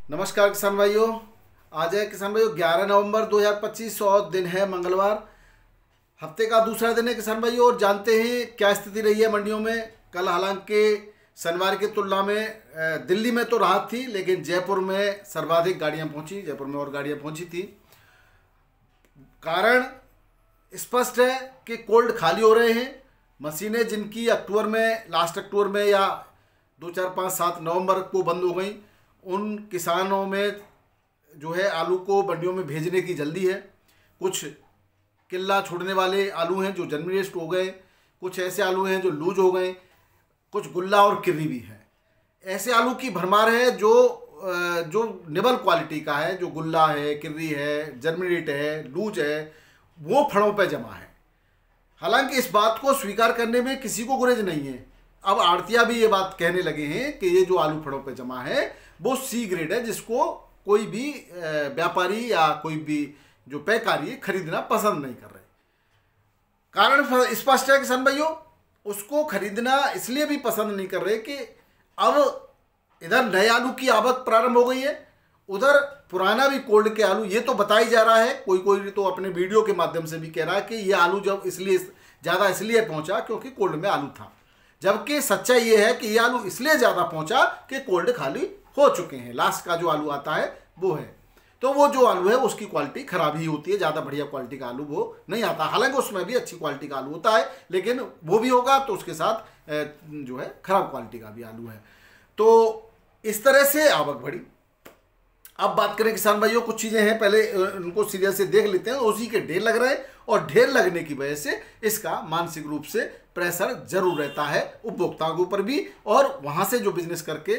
नमस्कार किसान भाइयों। आज है किसान भाइयों 11 नवंबर 2025 और दिन है मंगलवार। हफ्ते का दूसरा दिन है किसान भाइयों। और जानते हैं क्या स्थिति रही है मंडियों में। कल हालांकि शनिवार की तुलना में दिल्ली में तो राहत थी, लेकिन जयपुर में सर्वाधिक गाड़ियां पहुंची। जयपुर में और गाड़ियां पहुंची थी। कारण स्पष्ट है कि कोल्ड खाली हो रहे हैं। मशीनें जिनकी अक्टूबर में, लास्ट अक्टूबर में या 2, 4, 5, 7 नवंबर को बंद हो गई, उन किसानों में जो है आलू को मंडियों में भेजने की जल्दी है। कुछ किल्ला छोड़ने वाले आलू हैं जो जर्मिनेट हो गए, कुछ ऐसे आलू हैं जो लूज हो गए, कुछ गुल्ला और किर्री भी है। ऐसे आलू की भरमार है जो निबल क्वालिटी का है, जो गुल्ला है, किर्री है, जर्मिनेट है, लूज है, वो फड़ों पे जमा है। हालांकि इस बात को स्वीकार करने में किसी को गुरेज नहीं है। अब आड़तिया भी ये बात कहने लगे हैं कि ये जो आलू फड़ों पे जमा है वो सी ग्रेड है, जिसको कोई भी व्यापारी या कोई भी जो पैकारी खरीदना पसंद नहीं कर रहे। कारण स्पष्ट है किसान भाइयों, उसको खरीदना इसलिए भी पसंद नहीं कर रहे कि अब इधर नए आलू की आवक प्रारंभ हो गई है, उधर पुराना भी कोल्ड के आलू। ये तो बताई जा रहा है, कोई तो अपने वीडियो के माध्यम से भी कह रहा है कि ये आलू जब इसलिए ज़्यादा इसलिए पहुंचा क्योंकि कोल्ड में आलू था। जबकि सच्चाई ये है कि ये आलू इसलिए ज़्यादा पहुंचा कि कोल्ड खाली हो चुके हैं। लास्ट का जो आलू आता है वो है, तो वो जो आलू है उसकी क्वालिटी खराब ही होती है। ज़्यादा बढ़िया क्वालिटी का आलू वो नहीं आता। हालांकि उसमें भी अच्छी क्वालिटी का आलू होता है, लेकिन वो भी होगा तो उसके साथ जो है खराब क्वालिटी का भी आलू है। तो इस तरह से आवक बढ़ी। अब बात करें किसान भाइयों, कुछ चीज़ें हैं, पहले उनको सीरियल से देख लेते हैं। उसी के ढेर लग रहे हैं और ढेर लगने की वजह से इसका मानसिक रूप से प्रेशर जरूर रहता है उपभोक्ताओं के ऊपर भी, और वहाँ से जो बिजनेस करके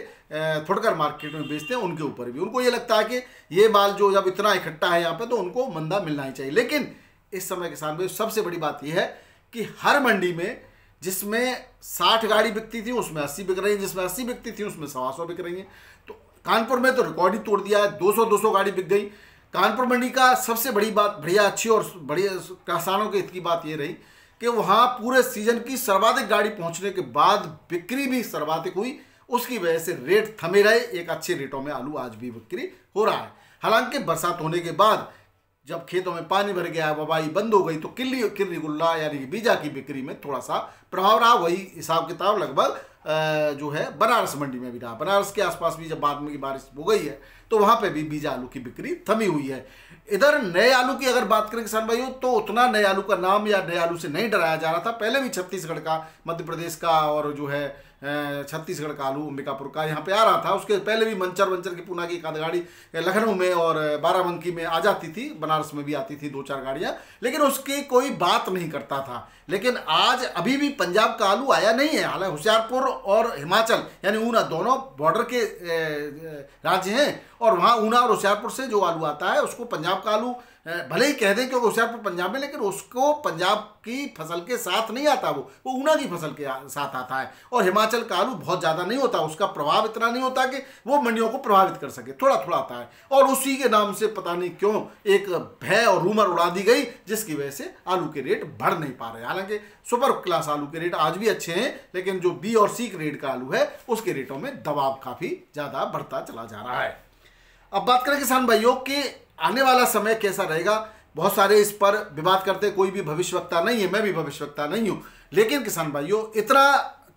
फुटकर मार्केट में बेचते हैं उनके ऊपर भी। उनको ये लगता है कि ये माल जो जब इतना इकट्ठा है यहाँ पे तो उनको मंदा मिलना ही चाहिए। लेकिन इस समय किसान भाई सबसे बड़ी बात यह है कि हर मंडी में जिसमें 60 गाड़ी बिकती थी उसमें 80 बिक रही है, जिसमें 80 बिकती थी उसमें 125 बिक रही है। तो कानपुर में तो रिकॉर्ड ही तोड़ दिया है, 200 गाड़ी बिक गई। कानपुर मंडी का सबसे बड़ी बात, बढ़िया अच्छी और बढ़िया किसानों के हित की बात ये रही कि वहाँ पूरे सीजन की सर्वाधिक गाड़ी पहुँचने के बाद बिक्री भी सर्वाधिक हुई। उसकी वजह से रेट थमे रहे। एक अच्छे रेटों में आलू आज भी बिक्री हो रहा है। हालांकि बरसात होने के बाद जब खेतों में पानी भर गया, वबाई बंद हो गई, तो किर्री गुल्ला यानी बीजा की बिक्री में थोड़ा सा प्रभाव रहा। वही हिसाब किताब लगभग जो है बनारस मंडी में भी रहा। बनारस के आसपास भी जब बाद में की बारिश हो गई है तो वहाँ पे भी बीजा आलू की बिक्री थमी हुई है। इधर नए आलू की अगर बात करें किसान भाइयों, तो उतना नए आलू का नाम या नए आलू से नहीं डराया जा रहा था। पहले भी छत्तीसगढ़ का, मध्य प्रदेश का और जो है छत्तीसगढ़ का आलू अंबिकापुर का यहाँ पे आ रहा था। उसके पहले भी मंचर की पूना की एक आध गाड़ी लखनऊ में और बाराबंकी में आ जाती थी, बनारस में भी आती थी 2-4 गाड़ियाँ, लेकिन उसकी कोई बात नहीं करता था। लेकिन आज अभी भी पंजाब का आलू आया नहीं है। हालांकि होशियारपुर और हिमाचल यानी ऊना दोनों बॉर्डर के राज्य हैं, और वहाँ ऊना और होशियारपुर से जो आलू आता है उसको पंजाब का आलू भले ही कह दें क्योंकि होशियारपुर पंजाब में, लेकिन उसको पंजाब की फसल के साथ नहीं आता, वो ऊना की फसल के साथ आता है। और हिमाचल का आलू बहुत ज़्यादा नहीं होता, उसका प्रभाव इतना नहीं होता कि वो मंडियों को प्रभावित कर सके, थोड़ा थोड़ा आता है। और उसी के नाम से पता नहीं क्यों एक भय और रूमर उड़ा दी गई, जिसकी वजह से आलू के रेट बढ़ नहीं पा रहे। हालांकि सुपर क्लास आलू के रेट आज भी अच्छे हैं, लेकिन जो बी और सी ग्रेड का आलू है उसके रेटों में दबाव काफ़ी ज़्यादा बढ़ता चला जा रहा है। अब बात करें किसान भाइयों कि आने वाला समय कैसा रहेगा। बहुत सारे इस पर विवाद करते, कोई भी भविष्यवक्ता नहीं है, मैं भी भविष्यवक्ता नहीं हूँ, लेकिन किसान भाइयों इतना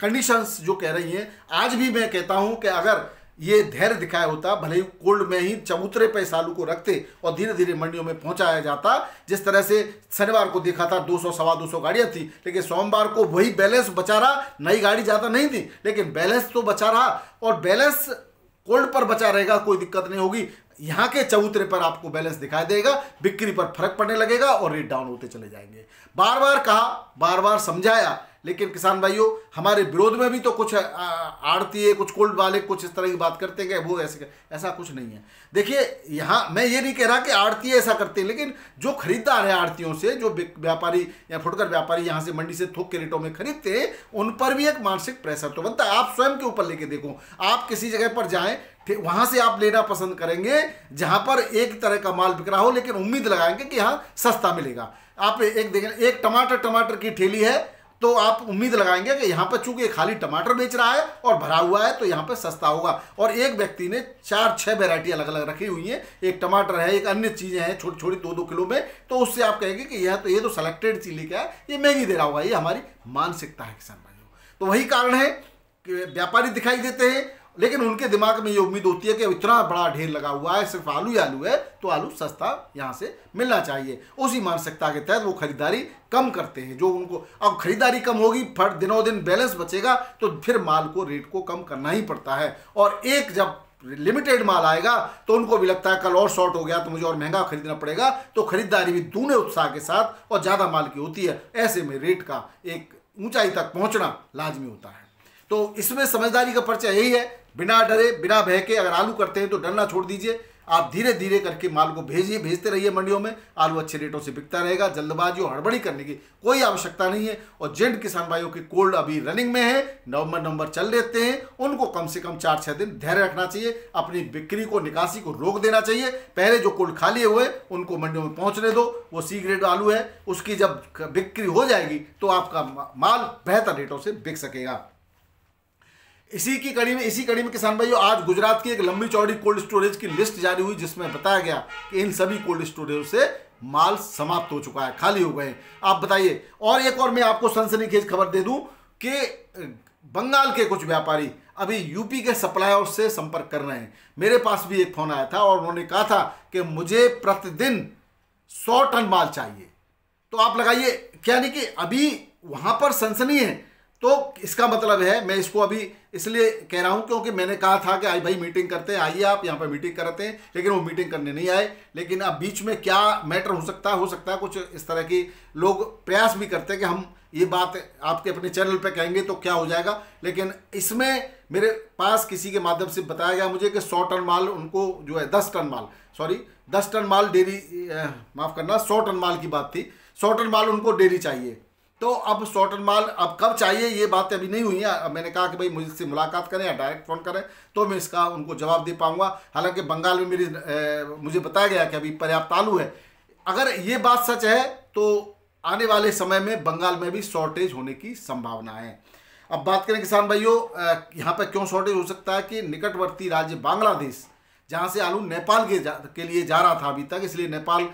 कंडीशंस जो कह रही हैं, आज भी मैं कहता हूँ कि अगर ये धैर्य दिखाया होता, भले ही कोल्ड में ही चबूतरे पे इस आलू को रखते और धीरे धीरे मंडियों में पहुंचाया जाता, जिस तरह से शनिवार को देखा था 200-225 गाड़ियां थी, लेकिन सोमवार को वही बैलेंस बचा रहा। नई गाड़ी ज़्यादा नहीं थी लेकिन बैलेंस तो बचा रहा, और बैलेंस कोल्ड पर बचा रहेगा, कोई दिक्कत नहीं होगी। यहाँ के चबूतरे पर आपको बैलेंस दिखाई देगा, बिक्री पर फर्क पड़ने लगेगा और रेट डाउन होते चले जाएंगे। बार बार कहा, बार बार समझाया, लेकिन किसान भाइयों हमारे विरोध में भी तो कुछ आड़ती, कुछ कोल्ड वाले कुछ इस तरह की बात करते हैं कि वो ऐसा कुछ नहीं है। देखिए यहाँ मैं ये नहीं कह रहा कि आड़ती ऐसा करते हैं, लेकिन जो खरीदार है आड़तियों से, जो व्यापारी या फुटकर व्यापारी यहाँ से मंडी से थोक के रेटों में खरीदते हैं, उन पर भी एक मानसिक प्रेशर तो बनता है। आप स्वयं के ऊपर लेके देखो, आप किसी जगह पर जाएं, वहां से आप लेना पसंद करेंगे जहां पर एक तरह का माल बिक रहा हो, लेकिन उम्मीद लगाएंगे कि यहाँ सस्ता मिलेगा। आप एक देखें, एक टमाटर की ठेली है तो आप उम्मीद लगाएंगे कि यहाँ पर चूंकि खाली टमाटर बेच रहा है और भरा हुआ है तो यहाँ पर सस्ता होगा। और एक व्यक्ति ने 4-6 वैरायटी अलग अलग रखी हुई हैं, एक टमाटर है, एक अन्य चीज़ें हैं छोटी छोटी 2-2 किलो में, तो उससे आप कहेंगे कि ये तो सेलेक्टेड चिली का है, ये महंगी दे रहा होगा। ये हमारी मानसिकता है किसान भाइयों। तो वही कारण है कि व्यापारी दिखाई देते हैं, लेकिन उनके दिमाग में ये उम्मीद होती है कि इतना बड़ा ढेर लगा हुआ है, सिर्फ आलू ही आलू है, तो आलू सस्ता यहाँ से मिलना चाहिए। उसी मानसिकता के तहत वो खरीदारी कम करते हैं। जो उनको अब खरीदारी कम होगी, फट दिनों दिन बैलेंस बचेगा, तो फिर माल को रेट को कम करना ही पड़ता है। और एक जब लिमिटेड माल आएगा तो उनको भी लगता है कल और शॉर्ट हो गया तो मुझे और महंगा खरीदना पड़ेगा, तो खरीदारी भी दूने उत्साह के साथ और ज़्यादा माल की होती है। ऐसे में रेट का एक ऊंचाई तक पहुँचना लाजमी होता है। तो इसमें समझदारी का परिचय यही है, बिना डरे बिना भय के अगर आलू करते हैं तो डरना छोड़ दीजिए। आप धीरे धीरे करके माल को भेजते रहिए मंडियों में, आलू अच्छे रेटों से बिकता रहेगा। जल्दबाजी और हड़बड़ी करने की कोई आवश्यकता नहीं है। और जेंट किसान भाइयों की कोल्ड अभी रनिंग में है, नवंबर चल लेते हैं, उनको कम से कम 4-6 दिन धैर्य रखना चाहिए, अपनी बिक्री को निकासी को रोक देना चाहिए। पहले जो कोल्ड खाली हुए उनको मंडियों में पहुंचने दो, वो सी ग्रेड आलू है, उसकी जब बिक्री हो जाएगी तो आपका माल बेहतर रेटों से बिक सकेगा। इसी कड़ी में किसान भाइयों, आज गुजरात की एक लंबी चौड़ी कोल्ड स्टोरेज की लिस्ट जारी हुई, जिसमें बताया गया कि इन सभी कोल्ड स्टोरेज से माल समाप्त हो चुका है, खाली हो गए। आप बताइए। और एक और मैं आपको सनसनीखेज खबर दे दूं कि बंगाल के कुछ व्यापारी अभी यूपी के सप्लायर से संपर्क कर रहे हैं। मेरे पास भी एक फोन आया था और उन्होंने कहा था कि मुझे प्रतिदिन 100 टन माल चाहिए। तो आप लगाइए, क्या नहीं कि अभी वहां पर सनसनी है। तो इसका मतलब है, मैं इसको अभी इसलिए कह रहा हूं क्योंकि मैंने कहा था कि आई भाई मीटिंग करते हैं, आइए आप यहाँ पर मीटिंग करते हैं, लेकिन वो मीटिंग करने नहीं आए। लेकिन अब बीच में क्या मैटर हो सकता है कुछ इस तरह की लोग प्रयास भी करते हैं कि हम ये बात आपके अपने चैनल पे कहेंगे तो क्या हो जाएगा। लेकिन इसमें मेरे पास किसी के माध्यम से बताया गया मुझे कि 100 टन माल उनको जो है 10 टन माल डेयरी, माफ़ करना, 100 टन माल की बात थी, 100 टन माल उनको डेयरी चाहिए। तो अब 100 टन माल अब कब चाहिए ये बात अभी नहीं हुई है। अब मैंने कहा कि भाई मुझसे मुलाकात करें या डायरेक्ट फ़ोन करें तो मैं इसका उनको जवाब दे पाऊंगा। हालांकि बंगाल में मुझे बताया गया कि अभी पर्याप्त आलू है। अगर ये बात सच है तो आने वाले समय में बंगाल में भी शॉर्टेज होने की संभावना है। अब बात करें किसान भाइयों, यहाँ पर क्यों शॉर्टेज हो सकता है कि निकटवर्ती राज्य बांग्लादेश, जहाँ से आलू नेपाल के लिए जा रहा था अभी तक, इसलिए नेपाल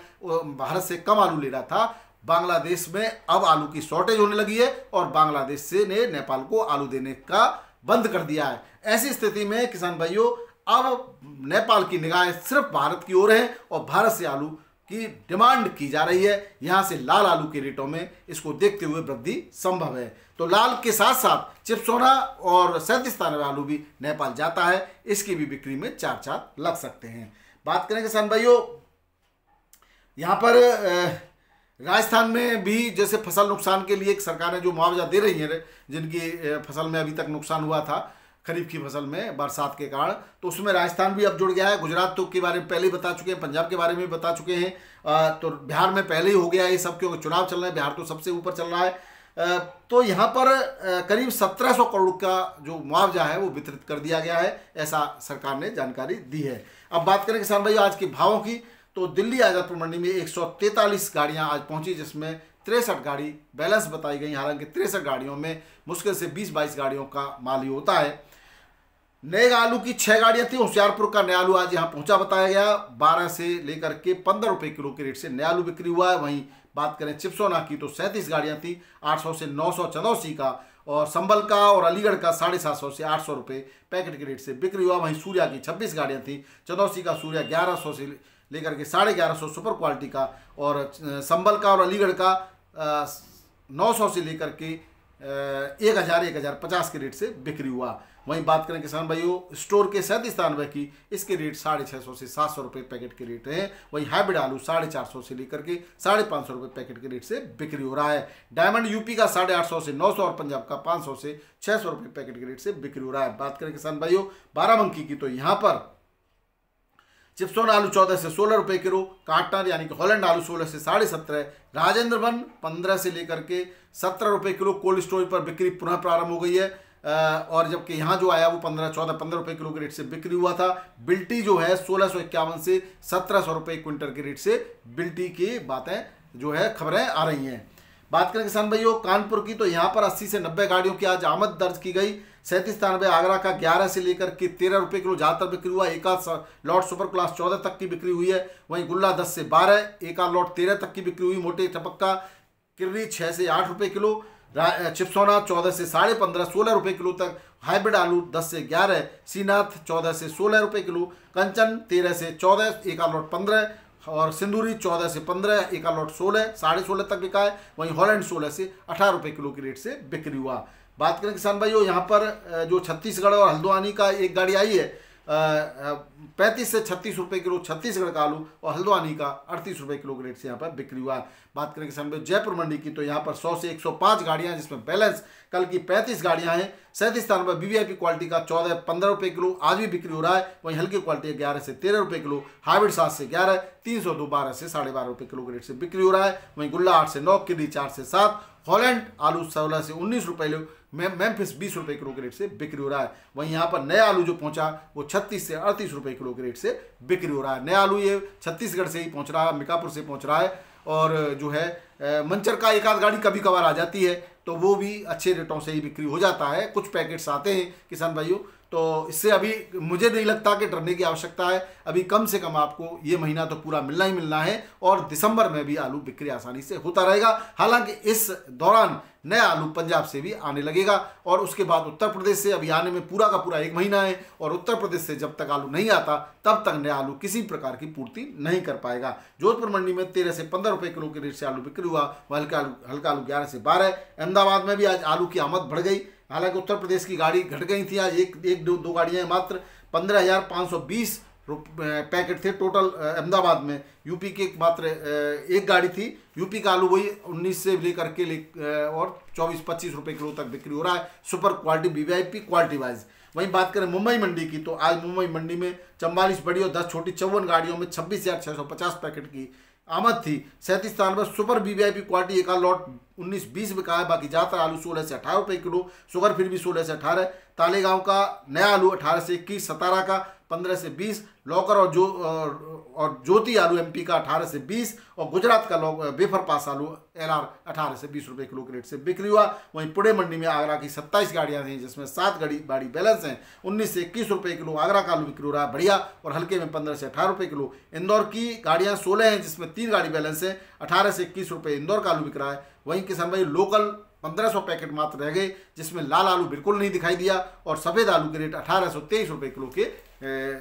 भारत से कम आलू ले रहा था। बांग्लादेश में अब आलू की शॉर्टेज होने लगी है और बांग्लादेश से ने नेपाल को आलू देने का बंद कर दिया है। ऐसी स्थिति में किसान भाइयों अब नेपाल की निगाहें सिर्फ भारत की ओर है और भारत से आलू की डिमांड की जा रही है। यहाँ से लाल आलू के रेटों में इसको देखते हुए वृद्धि संभव है। तो लाल के साथ साथ चिप्सोना और 37 आलू भी नेपाल जाता है, इसकी भी बिक्री में 4 लग सकते हैं। बात करें किसान भाइयों, यहाँ पर राजस्थान में भी जैसे फसल नुकसान के लिए सरकारें जो मुआवजा दे रही हैं, जिनकी फसल में अभी तक नुकसान हुआ था खरीफ की फसल में बरसात के कारण, तो उसमें राजस्थान भी अब जुड़ गया है। गुजरात तो के बारे में पहले ही बता चुके हैं, पंजाब के बारे में बता चुके हैं, तो बिहार में पहले ही हो गया ये सब, क्योंकि चुनाव चल रहे हैं, बिहार तो सबसे ऊपर चल रहा है। तो यहाँ पर करीब 1700 करोड़ का जो मुआवजा है वो वितरित कर दिया गया है, ऐसा सरकार ने जानकारी दी है। अब बात करें किसान भाई आज के भावों की, तो दिल्ली आजादपुर मंडी में 143 गाड़ियां आज पहुंची, जिसमें 63 गाड़ी बैलेंस बताई गई। हालांकि 63 गाड़ियों में मुश्किल से 20-22 गाड़ियों का माल ही होता है। नए आलू की 6 गाड़ियां थी। होशियारपुर का नया आलू आज यहां पहुंचा बताया गया, 12 से लेकर के 15 रुपये किलो के रेट से नया आलू बिक्री हुआ है। वहीं बात करें चिप्सोना की तो 37 गाड़ियां थी, 800 से 900 चंदौसी का, और संभल का और अलीगढ़ का 750 से 800 रुपये पैकेट के रेट से बिक्री हुआ। वहीं सूर्या की 26 गाड़ियाँ थी, चंदौसी का सूर्या 1100 से लेकर के 1150 सुपर क्वालिटी का, और संभल का और अलीगढ़ का 900 से लेकर के 1050 के रेट से बिक्री हुआ। वहीं बात करें किसान भाइयों स्टोर के 37 की, इसके रेट 650 से 700 रुपये पैकेट के रेट हैं। वहीं हाइब्रिड आलू 450 से लेकर के 550 रुपये पैकेट के रेट से बिक्री हो रहा है। डायमंड यूपी का 850 से 900 और पंजाब का 500 से 600 रुपये पैकेट के रेट से बिक्री हो रहा है। बात करें किसान भाइयों बाराबंकी की, तो यहाँ पर चिप्सोन आलू 14 से 16 रुपये किलो, काटनर यानी कि हॉलैंड आलू 16 से 17.5, राजेंद्र वन 15 से लेकर के 17 रुपये किलो कोल्ड स्टोरेज पर बिक्री पुनः प्रारंभ हो गई है। और जबकि यहाँ जो आया वो 15 रुपये किलो के रेट से बिक्री हुआ था। बिल्टी जो है 1651 से 1700 रुपये क्विंटल के रेट से बिल्टी की बातें जो है खबरें आ रही हैं। बात करें किसान भाइयों कानपुर की, तो यहाँ पर 80 से 90 गाड़ियों की आज आमद दर्ज की गई। 3793 आगरा का 11 से लेकर के 13 रुपये किलो ज़्यादातर बिक्री हुआ। एक आध लॉट सुपर क्लास 14 तक की बिक्री हुई है। वहीं गुल्ला 10 से 12, एक आध लॉट 13 तक की बिक्री हुई। मोटे चपक्का किर्री 6 से 8 रुपये किलो, चिप्सोना 14 से 15.5 16 रुपये किलो तक, हाइब्रिड आलू 10 से 11, सीनाथ 14 से 16 रुपये किलो, कंचन 13 से 14, एक आध लॉट 15, और सिंदूरी 14 से 15, एक आध लॉट 16 16.5 तक बिका है। वहीं हॉलैंड 16 से 18 रुपये किलो के रेट से बिक्री हुआ। बात करें किसान भाइयों यहाँ पर जो छत्तीसगढ़ और हल्द्वानी का एक गाड़ी आई है 35 से 36 रुपये किलो छत्तीसगढ़ का आलू, और हल्द्वानी का 38 रुपये किलो के रेट से यहाँ पर बिक्री हुआ। बात करें किसान भाई जयपुर मंडी की, तो यहाँ पर 100 से 105 गाड़ियाँ, जिसमें बैलेंस कल की 35 गाड़ियाँ हैं। 3793 वीवीआईपी क्वालिटी का 14-15 रुपये किलो आज भी बिक्री हो रहा है। वहीं हल्की क्वालिटी 11 से 13 रुपये किलो, हाइब्रिड 7 से 11, 302 12 से 12.5 रुपये किलो के रेट से बिक्री हो रहा है। वहीं गुल्ला 8 से 9, किरी 4 से 7, हॉलैंड आलू 16 से 19 रुपये, मेम्फिस 20 रुपये किलो के रेट से बिक्री हो रहा है। वहीं यहाँ पर नया आलू जो पहुंचा वो 36 से 38 रुपये किलो के रेट से बिक्री हो रहा है। नया आलू ये छत्तीसगढ़ से ही पहुंच रहा है, मिकापुर से पहुंच रहा है। और जो है मंचर का एक आध गाड़ी कभी कभार आ जाती है, तो वो भी अच्छे रेटों से ही बिक्री हो जाता है। कुछ पैकेट्स आते हैं किसान भाइयों, तो इससे अभी मुझे नहीं लगता कि डरने की आवश्यकता है। अभी कम से कम आपको ये महीना तो पूरा मिलना ही मिलना है, और दिसंबर में भी आलू बिक्री आसानी से होता रहेगा। हालांकि इस दौरान नया आलू पंजाब से भी आने लगेगा, और उसके बाद उत्तर प्रदेश से अभी आने में पूरा का पूरा 1 महीना है। और उत्तर प्रदेश से जब तक आलू नहीं आता तब तक नया आलू किसी प्रकार की पूर्ति नहीं कर पाएगा। जोधपुर मंडी में 13 से 15 रुपये किलो के रेट से आलू बिक्री हुआ। हल्का आलू 11 से 12। अहमदाबाद में भी आज आलू की आमद बढ़ गई। हालांकि उत्तर प्रदेश की गाड़ी घट गई थी, आज एक दो गाड़ियाँ मात्र 15,520 पैकेट थे टोटल अहमदाबाद में। यूपी के मात्र एक गाड़ी थी। यूपी का आलू वही 19 से लेकर के और 24-25 रुपये किलो तक बिक्री हो रहा है, super quality VVIP quality wise. वहीं बात करें मुंबई मंडी की, तो आज मुंबई मंडी में 44 बड़ी और 10 छोटी 54 गाड़ियों में 26,650 पैकेट की आमद थी। 3793 सुपर वीवीआईपी क्वालिटी एक आध लॉट 19-20 बिका है। बाकी ज़्यादातर आलू 16 से 18 रुपये किलो, शुगर फिर भी 16 से 18। तालेगांव का नया आलू 18 से 21, सतारा का 15 से 20, लौकर और ज्योति आलू एमपी का 18 से 20, और गुजरात का बेफर पास आलू एलआर 18 से 20 रुपये किलो के रेट से बिक्री हुआ। वहीं पुणे मंडी में आगरा की 27 गाड़ियाँ थी, जिसमें 7 गाड़ी बैलेंस हैं। 19 से 21 रुपये किलो आगरा का आलू बिक्री हो रहा है बढ़िया, और हल्के में 15 से 18 रुपये किलो। इंदौर की गाड़ियाँ 16 हैं, जिसमें 3 गाड़ी बैलेंस है। 18 से 21 रुपये इंदौर का आलू बिक रहा है। वहीं किसान भाई लोकल 1500 पैकेट मात्र रह गए, जिसमें लाल आलू बिल्कुल नहीं दिखाई दिया, और सफ़ेद आलू के रेट 1823 रुपये किलो के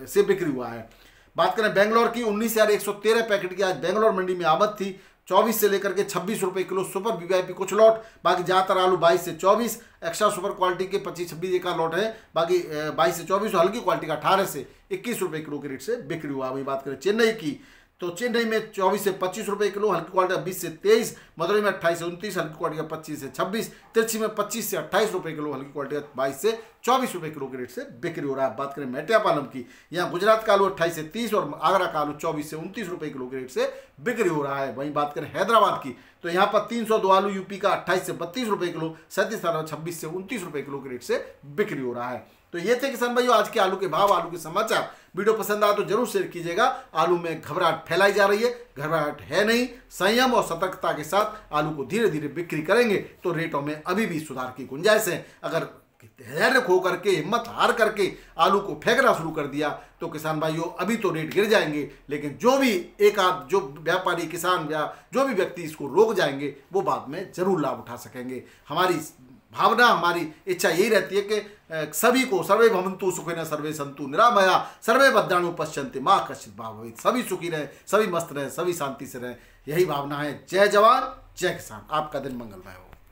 से बिक्री हुआ है। बात करें बेंगलोर की, 19,113 पैकेट की आज बेंगलोर मंडी में आमद थी। 24 से लेकर के 26 रुपये किलो सुपर वीवीआईपी कुछ लॉट, बाकी ज़्यादातर आलू 22 से 24, एक्स्ट्रा सुपर क्वालिटी के 25-26 एक लॉट है, बाकी 22 से 24, और हल्की क्वालिटी का 18 से 21 रुपये किलो के रेट से बिक्री हुआ। वही बात करें चेन्नई की, तो चेन्नई में 24 से 25 रुपये किलो, हल्की क्वालिटी का 20 से 23, मदुरई में 28 से 29, हल्की क्वालिटी का 25 से 26, तिरछी में 25 से 28 रुपये किलो, हल्की क्वालिटी का 22 से 24 रुपये किलो के रेट से बिक्री हो रहा है। बात करें मेटियापालम की, यहाँ गुजरात का आलू 28 से 30, और आगरा का आलू 24 से 29 रुपये किलो के रेट से बिक्री हो रहा है। वहीं बात करें हैदराबाद की, तो यहाँ पर 302 आलू यूपी का 28 से 32 रुपये किलो, 3726 से 29 रुपये किलो के रेट से बिक्री हो रहा है। तो ये थे किसान भाइयों आज के आलू के भाव, आलू के समाचार। वीडियो पसंद आया तो जरूर शेयर कीजिएगा। आलू में घबराहट फैलाई जा रही है, घबराहट है नहीं। संयम और सतर्कता के साथ आलू को धीरे धीरे बिक्री करेंगे तो रेटों में अभी भी सुधार की गुंजाइश है। अगर धैर्य खो करके, हिम्मत हार करके आलू को फेंकना शुरू कर दिया तो किसान भाइयों अभी तो रेट गिर जाएंगे, लेकिन जो भी एक आध जो व्यापारी, किसान या जो भी व्यक्ति इसको रोक जाएंगे वो बाद में जरूर लाभ उठा सकेंगे। हमारी भावना, हमारी इच्छा यही रहती है कि सभी को सर्वे भवन्तु सुखिनः सर्वे सन्तु निरामया सर्वे भद्राणि पश्यन्ति मा कश्चित् भवेत्, सभी सुखी रहें, सभी मस्त रहें, सभी शांति से रहें, यही भावना है। जय जवान जय किसान। आपका दिन मंगलमय हो।